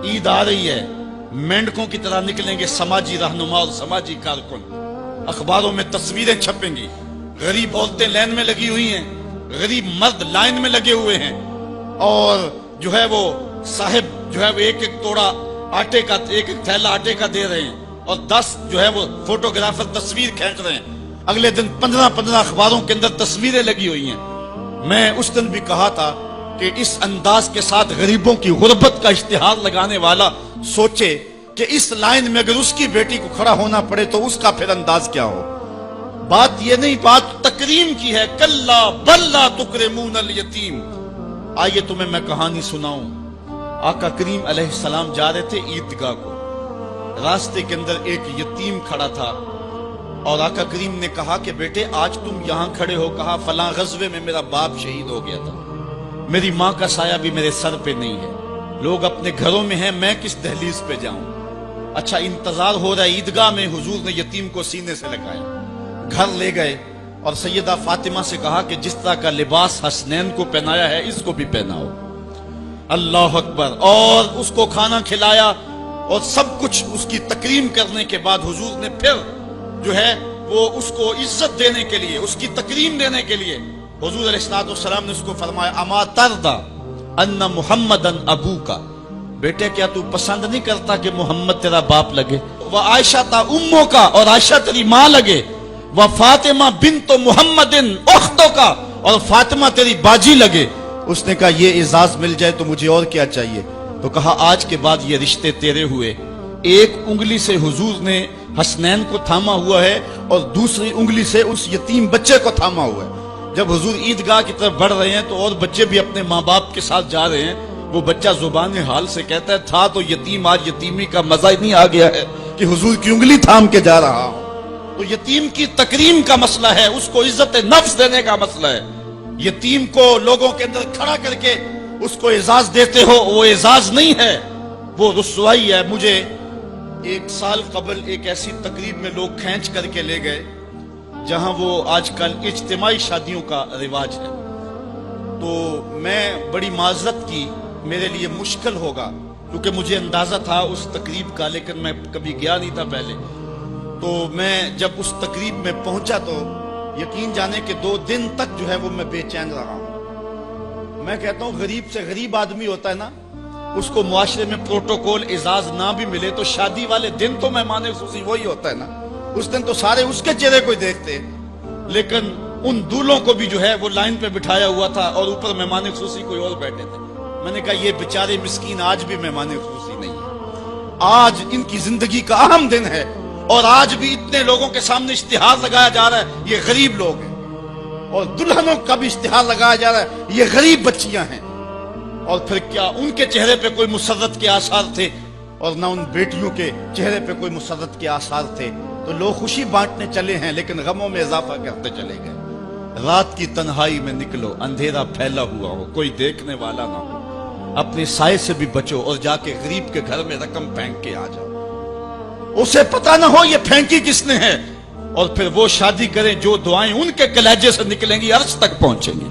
ईद आ रही है, मेंढकों की तरह निकलेंगे समाजी रहनुमा और समाजी कारकुन। अखबारों में तस्वीरें छपेंगी, गरीब औरतें लाइन में लगी हुई हैं, गरीब मर्द लाइन में लगे हुए हैं, और जो है वो साहिब जो है वो एक एक तोड़ा आटे का, एक एक थैला आटे का दे रहे हैं, और 10 जो है वो फोटोग्राफर तस्वीर खींच रहे हैं। अगले दिन 15-15 अखबारों के अंदर तस्वीरें लगी हुई हैं। मैं उस दिन भी कहा था कि इस अंदाज के साथ गरीबों की गुर्बत का इश्तिहार लगाने वाला सोचे कि इस लाइन में अगर उसकी बेटी को खड़ा होना पड़े तो उसका फिर अंदाज क्या हो। बात ये नहीं, बात तकरीम की है। कल्ला बल्ला तुकरिमूनल यतीम। आइए तुम्हें मैं कहानी सुनाऊं। आका करीम अलैहिस्सलाम जा रहे थे ईदगाह को, रास्ते के अंदर एक यतीम खड़ा था, और आका करीम ने कहा कि बेटे आज तुम यहां खड़े हो। कहा फलां गज़वे में मेरा बाप शहीद हो गया था, मेरी माँ का साया भी मेरे सर पे नहीं है, लोग अपने घरों में हैं, मैं किस दहलीज पे जाऊं। अच्छा इंतजार हो रहा है ईदगाह में। हुजूर ने यतीम को सीने से लगाया, घर ले गए और सैयदा फातिमा से कहा कि जिस तरह का लिबास हसनैन को पहनाया है इसको भी पहनाओ। अल्लाह अकबर। और उसको खाना खिलाया और सब कुछ उसकी तकरीम करने के बाद हुजूर ने फिर जो है वो उसको इज्जत देने के लिए, उसकी तकरीम देने के लिए हुजूर अलैहिस्सलाम ने उसको फरमाया अमा तरदा अन्ना मुहम्मदन अबू का। बेटे क्या तू पसंद नहीं करता कि मोहम्मद तेरा बाप लगे? वह आयशा ता उम्मो का, और आयशा तेरी माँ लगे। वह फातिमा बिन्तो मुहम्मदिन उख्तो का, और फातिमा तेरी बाजी लगे। उसने कहा ये इजाज मिल जाए तो मुझे और क्या चाहिए। तो कहा आज के बाद ये रिश्ते तेरे हुए। एक उंगली से हुजूर ने हसनैन को थामा हुआ है और दूसरी उंगली से उस यतीम बच्चे को थामा हुआ है। जब हुजूर ईदगाह की तरफ बढ़ रहे हैं तो और बच्चे भी अपने माँ बाप के साथ जा रहे हैं। वो बच्चा जुबान हाल से कहता है था तो यतीम, आज यतीमी का मजा ही नहीं आ गया है कि हुजूर की उंगली थाम के जा रहा हूं। तो यतीम की तकरीम का मसला है, उसको इज्जत नफ्स देने का मसला है। यतीम को लोगों के अंदर खड़ा करके उसको एजाज देते हो, वो एजाज नहीं है, वो रुसवाई है। मुझे 1 साल कबल एक ऐसी तकरीब में लोग खींच करके ले गए जहां वो आजकल इज्तिमाई शादियों का रिवाज है। तो मैं बड़ी माजरत की, मेरे लिए मुश्किल होगा क्योंकि मुझे अंदाजा था उस तकरीब का, लेकिन मैं कभी गया नहीं था पहले। तो मैं जब उस तकरीब में पहुंचा तो यकीन जाने के 2 दिन तक जो है वो मैं बेचैन रहा हूं। मैं कहता हूं गरीब से गरीब आदमी होता है ना, उसको मुआशरे में प्रोटोकॉल इजाज ना भी मिले तो शादी वाले दिन तो मेहमान खुशी वही होता है ना। उस दिन तो सारे उसके चेहरे को देखते, लेकिन उन दूल्हों को भी जो है वो लाइन पे बिठाया हुआ था और ऊपर मेहमान खुशी कोई और बैठे थे। मैंने कहा ये बेचारे मिस्कीन आज भी मेहमान खुशी नहीं है, आज इनकी जिंदगी का अहम दिन है और आज भी इतने लोगों के सामने इश्तिहार लगाया जा रहा है ये गरीब लोग हैं, और दुल्हनों का भी इश्तिहार लगाया जा रहा है ये गरीब बच्चियां हैं। और फिर क्या उनके चेहरे पे कोई मुसर्रत के आसार थे और ना उन बेटियों के चेहरे पे कोई मुसर्रत के आसार थे। तो लोग खुशी बांटने चले हैं लेकिन गमों में इजाफा करते चले गए। रात की तन्हाई में निकलो, अंधेरा फैला हुआ हो, कोई देखने वाला ना हो, अपने साए से भी बचो और जाके गरीब के घर में रकम फेंक के आ जाओ, उसे पता ना हो ये फेंकी किसने है, और फिर वो शादी करें जो दुआएं उनके कलेजे से निकलेंगी अर्श तक पहुंचेंगी।